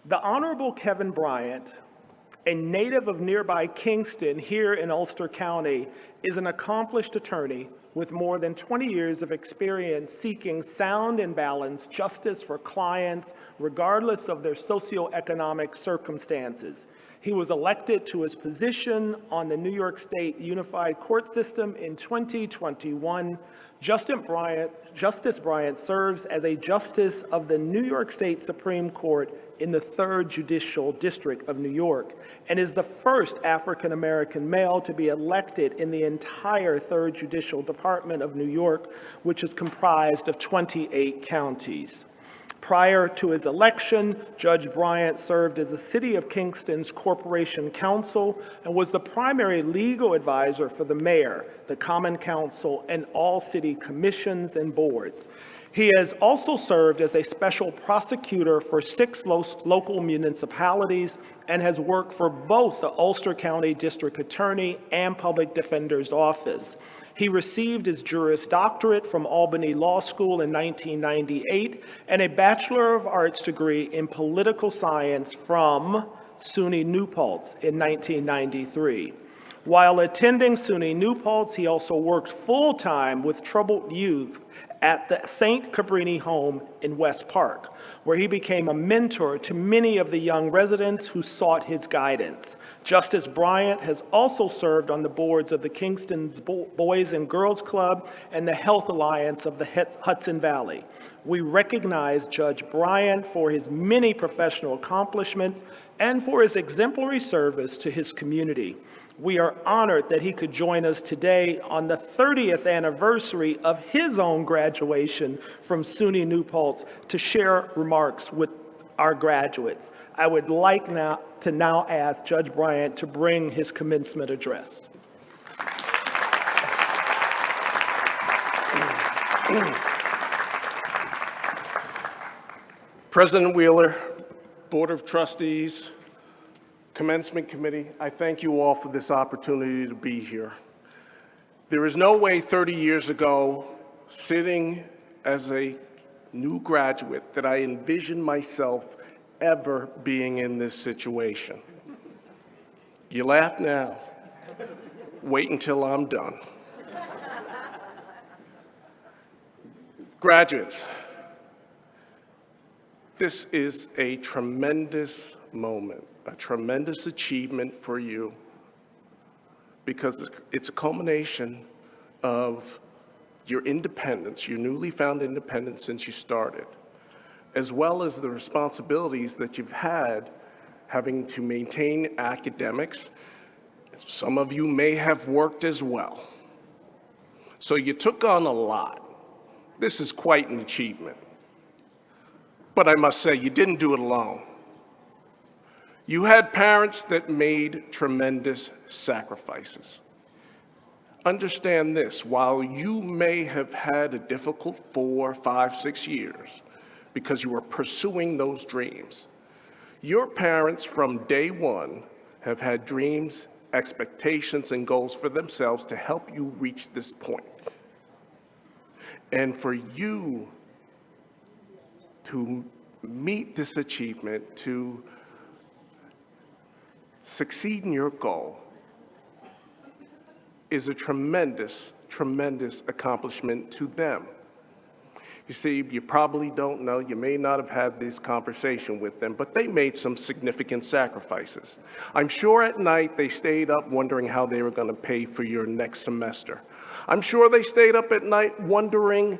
The Honorable Kevin Bryant, a native of nearby Kingston here in Ulster County, is an accomplished attorney with more than 20 years of experience seeking sound and balanced justice for clients regardless of their socioeconomic circumstances. He was elected to his position on the New York State Unified Court System in 2021. Justice Bryant serves as a justice of the New York State Supreme Court in the 3rd Judicial District of New York, and is the first African-American male to be elected in the entire 3rd Judicial Department of New York, which is comprised of 28 counties. Prior to his election, Judge Bryant served as the City of Kingston's Corporation Counsel and was the primary legal advisor for the mayor, the Common Council, and all city commissions and boards. He has also served as a special prosecutor for 6 local municipalities and has worked for both the Ulster County District Attorney and Public Defender's Office. He received his Juris Doctorate from Albany Law School in 1998 and a Bachelor of Arts degree in Political Science from SUNY New Paltz in 1993. While attending SUNY New Paltz, he also worked full-time with troubled youth at the St. Cabrini home in West Park, where he became a mentor to many of the young residents who sought his guidance. Justice Bryant has also served on the boards of the Kingston's Boys and Girls Club and the Health Alliance of the Hudson Valley. We recognize Judge Bryant for his many professional accomplishments and for his exemplary service to his community. We are honored that he could join us today on the 30th anniversary of his own graduation from SUNY New Paltz to share remarks with our graduates. I would like to now ask Judge Bryant to bring his commencement address. President Wheeler, Board of Trustees, Commencement Committee, I thank you all for this opportunity to be here. There is no way 30 years ago, sitting as a new graduate, that I envisioned myself ever being in this situation. You laugh now. Wait until I'm done. Graduates, this is a tremendous moment, a tremendous achievement for you, because it's a culmination of your independence, your newly found independence since you started, as well as the responsibilities that you've had having to maintain academics. Some of you may have worked as well. So you took on a lot. This is quite an achievement. But I must say, you didn't do it alone. You had parents that made tremendous sacrifices. Understand this, while you may have had a difficult 4, 5, 6 years because you were pursuing those dreams, your parents from day one have had dreams, expectations, and goals for themselves to help you reach this point. And for you to meet this achievement, to succeed in your goal, is a tremendous, tremendous accomplishment to them. You see, you probably don't know, you may not have had this conversation with them, but they made some significant sacrifices. I'm sure at night they stayed up wondering how they were going to pay for your next semester. I'm sure they stayed up at night wondering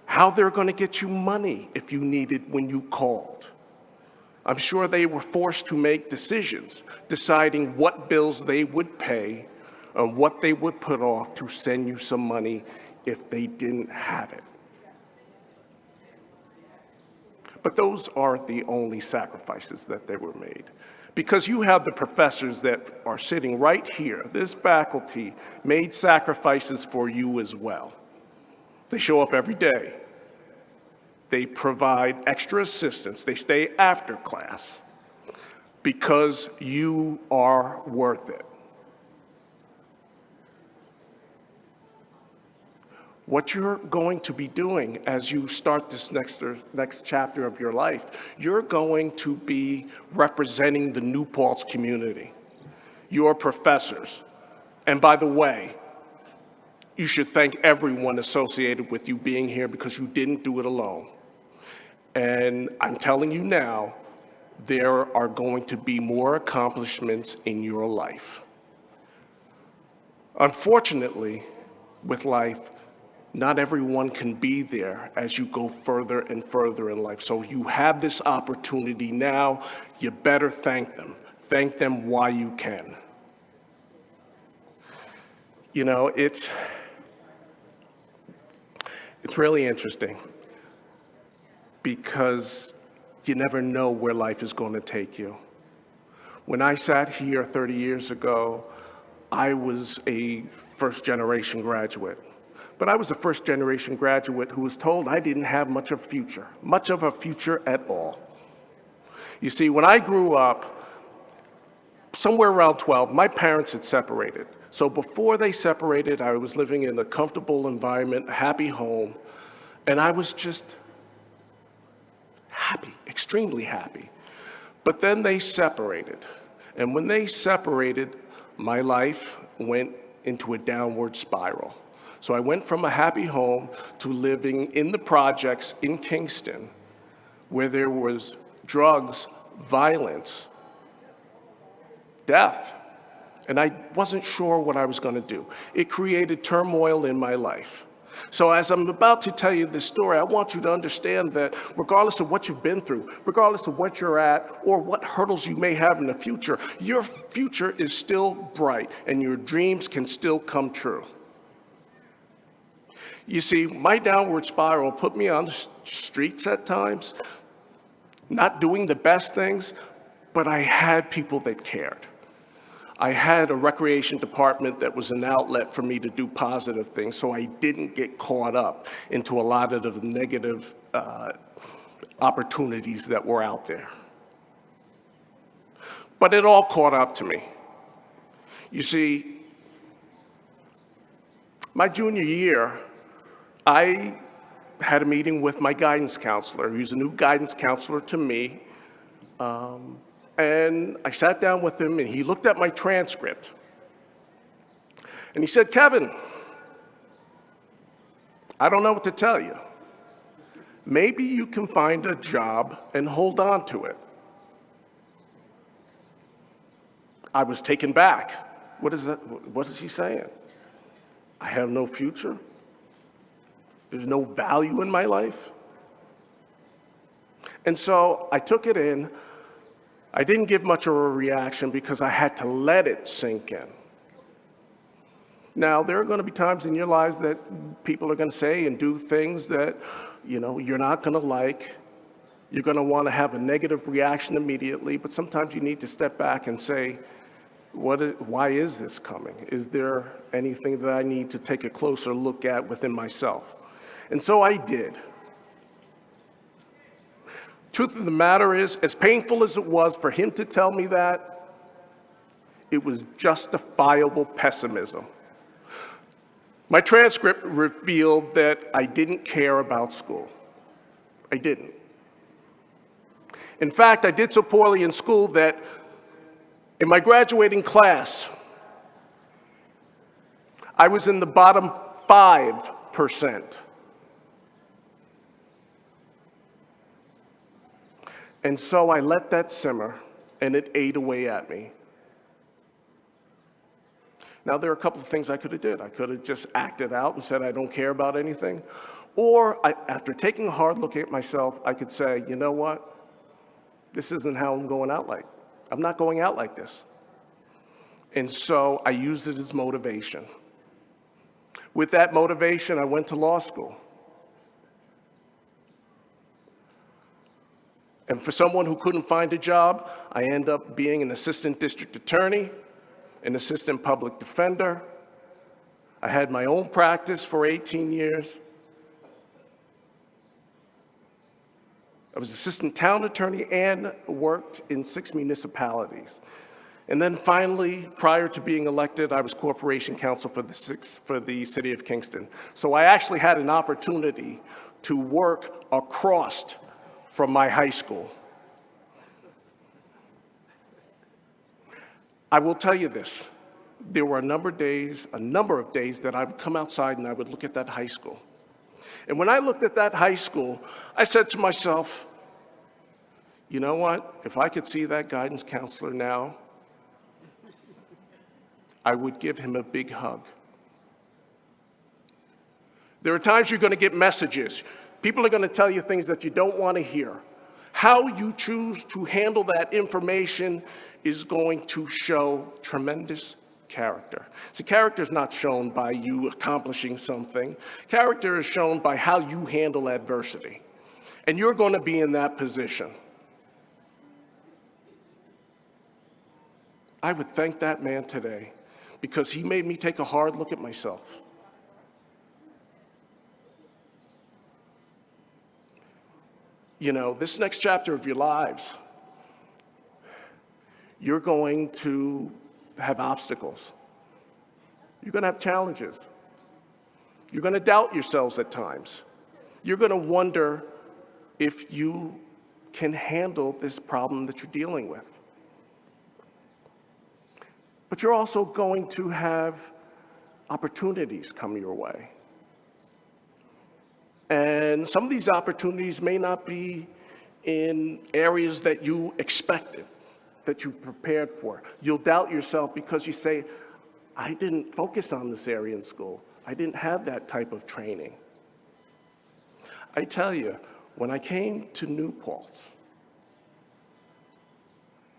how they're going to get you money if you needed when you called. I'm sure they were forced to make decisions, deciding what bills they would pay and what they would put off to send you some money if they didn't have it. But those aren't the only sacrifices that they were made, because you have the professors that are sitting right here. This faculty made sacrifices for you as well. They show up every day. They provide extra assistance. They stay after class because you are worth it. what you're going to be doing as you start this next chapter of your life, you're going to be representing the New Paltz community, your professors. And by the way, you should thank everyone associated with you being here because you didn't do it alone. And I'm telling you now, there are going to be more accomplishments in your life. Unfortunately, with life, not everyone can be there as you go further and further in life. So you have this opportunity now. You better thank them. Thank them while you can. You know, it's really interesting because you never know where life is going to take you. When I sat here 30 years ago, I was a first-generation graduate. But I was a first-generation graduate who was told I didn't have much of a future at all. You see, when I grew up, somewhere around 12, my parents had separated. So before they separated, I was living in a comfortable environment, a happy home, and I was just happy, extremely happy. But then they separated. And when they separated, my life went into a downward spiral. So I went from a happy home to living in the projects in Kingston, where there was drugs, violence, death, and I wasn't sure what I was going to do. It created turmoil in my life. So as I'm about to tell you this story, I want you to understand that regardless of what you've been through, regardless of what you're at, or what hurdles you may have in the future, your future is still bright, and your dreams can still come true. You see, my downward spiral put me on the streets at times, not doing the best things, but I had people that cared. I had a recreation department that was an outlet for me to do positive things, so I didn't get caught up into a lot of the negative opportunities that were out there. But it all caught up to me. You see, my junior year, I had a meeting with my guidance counselor. He was a new guidance counselor to me. And I sat down with him, and he looked at my transcript. And he said, "Kevin, I don't know what to tell you. Maybe you can find a job and hold on to it." I was taken back. What is he saying? I have no future? There's no value in my life? And so I took it in. I didn't give much of a reaction because I had to let it sink in. Now, there are going to be times in your lives that people are going to say and do things that, you're not going to like. You're going to want to have a negative reaction immediately, but sometimes you need to step back and say, why is this coming? Is there anything that I need to take a closer look at within myself? And so I did. Truth of the matter is, as painful as it was for him to tell me that, it was justifiable pessimism. My transcript revealed that I didn't care about school. I didn't. In fact, I did so poorly in school that in my graduating class, I was in the bottom 5%. And so I let that simmer, and it ate away at me. Now, there are a couple of things I could have did. I could have just acted out and said I don't care about anything. Or after taking a hard look at myself, I could say, you know what? This isn't how I'm going out like. I'm not going out like this. And so I used it as motivation. With that motivation, I went to law school. And for someone who couldn't find a job, I ended up being an assistant district attorney, an assistant public defender. I had my own practice for 18 years. I was assistant town attorney and worked in 6 municipalities. And then finally, prior to being elected, I was corporation counsel for the city of Kingston. So I actually had an opportunity to work across from my high school. I will tell you this, there were a number of days that I would come outside and I would look at that high school. And when I looked at that high school, I said to myself, you know what? If I could see that guidance counselor now, I would give him a big hug. There are times you're going to get messages. People are going to tell you things that you don't want to hear. How you choose to handle that information is going to show tremendous character. See, character is not shown by you accomplishing something. Character is shown by how you handle adversity. And you're going to be in that position. I would thank that man today because he made me take a hard look at myself. You know, this next chapter of your lives, you're going to have obstacles. You're going to have challenges. You're going to doubt yourselves at times. You're going to wonder if you can handle this problem that you're dealing with. But you're also going to have opportunities come your way. And some of these opportunities may not be in areas that you expected, that you prepared for. You'll doubt yourself because you say, I didn't focus on this area in school. I didn't have that type of training. I tell you, when I came to New Paltz,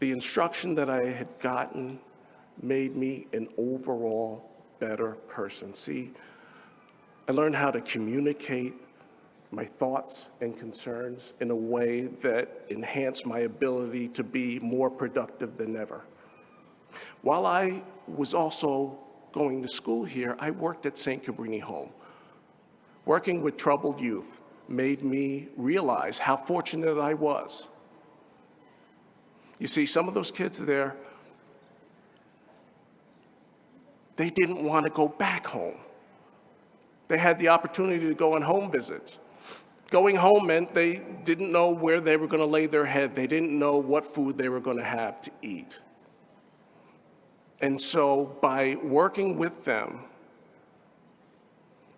the instruction that I had gotten made me an overall better person. See, I learned how to communicate my thoughts and concerns in a way that enhanced my ability to be more productive than ever. While I was also going to school here, I worked at St. Cabrini Home. Working with troubled youth made me realize how fortunate I was. You see, some of those kids there, they didn't want to go back home. They had the opportunity to go on home visits. Going home meant they didn't know where they were going to lay their head. They didn't know what food they were going to have to eat. And so by working with them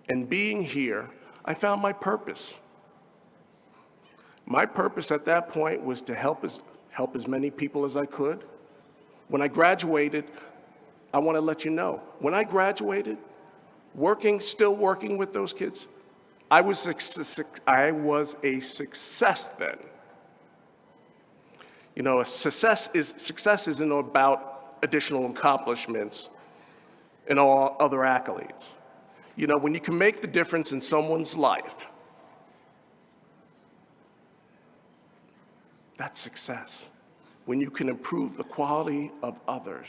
and being here, I found my purpose. My purpose at that point was to help as many people as I could. When I graduated, I want to let you know, when I graduated, still working with those kids, I was a success then. You know, success isn't about additional accomplishments and all other accolades. You know, when you can make the difference in someone's life, that's success. When you can improve the quality of others,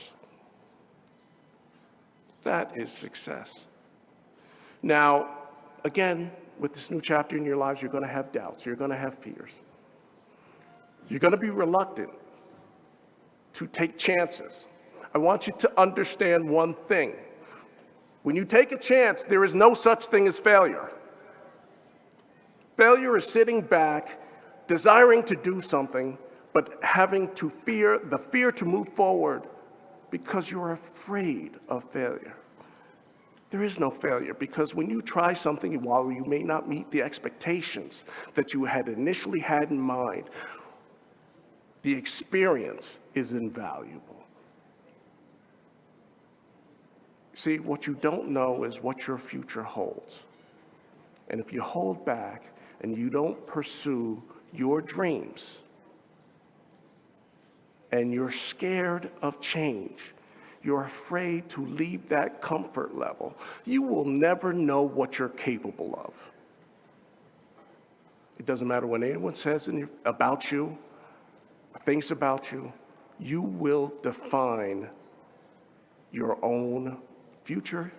that is success. Now, again, with this new chapter in your lives, you're going to have doubts. You're going to have fears. You're going to be reluctant to take chances. I want you to understand one thing. When you take a chance, there is no such thing as failure. Failure is sitting back, desiring to do something, but having to fear to move forward because you're afraid of failure. There is no failure because when you try something, while you may not meet the expectations that you had initially had in mind, the experience is invaluable. See, what you don't know is what your future holds. And if you hold back and you don't pursue your dreams, and you're scared of change, you're afraid to leave that comfort level, you will never know what you're capable of. It doesn't matter what anyone says about you, thinks about you, you will define your own future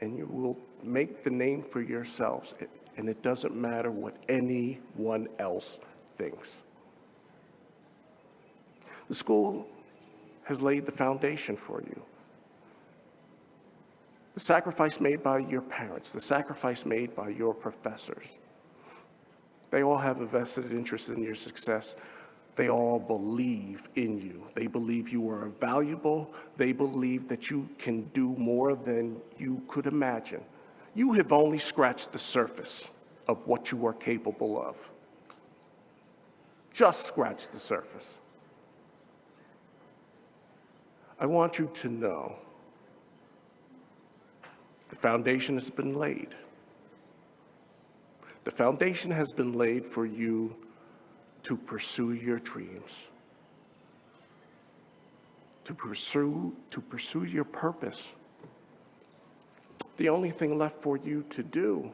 and you will make the name for yourselves. And it doesn't matter what anyone else thinks. The school has laid the foundation for you. The sacrifice made by your parents, the sacrifice made by your professors, they all have a vested interest in your success. They all believe in you. They believe you are valuable. They believe that you can do more than you could imagine. You have only scratched the surface of what you are capable of. Just scratch the surface. I want you to know the foundation has been laid. The foundation has been laid for you to pursue your dreams, to pursue your purpose. The only thing left for you to do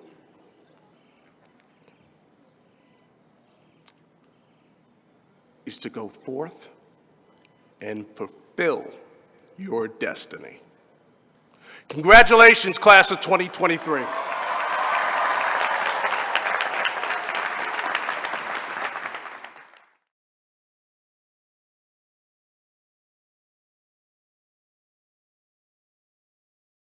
is to go forth and fulfill your destiny. Congratulations, class of 2023.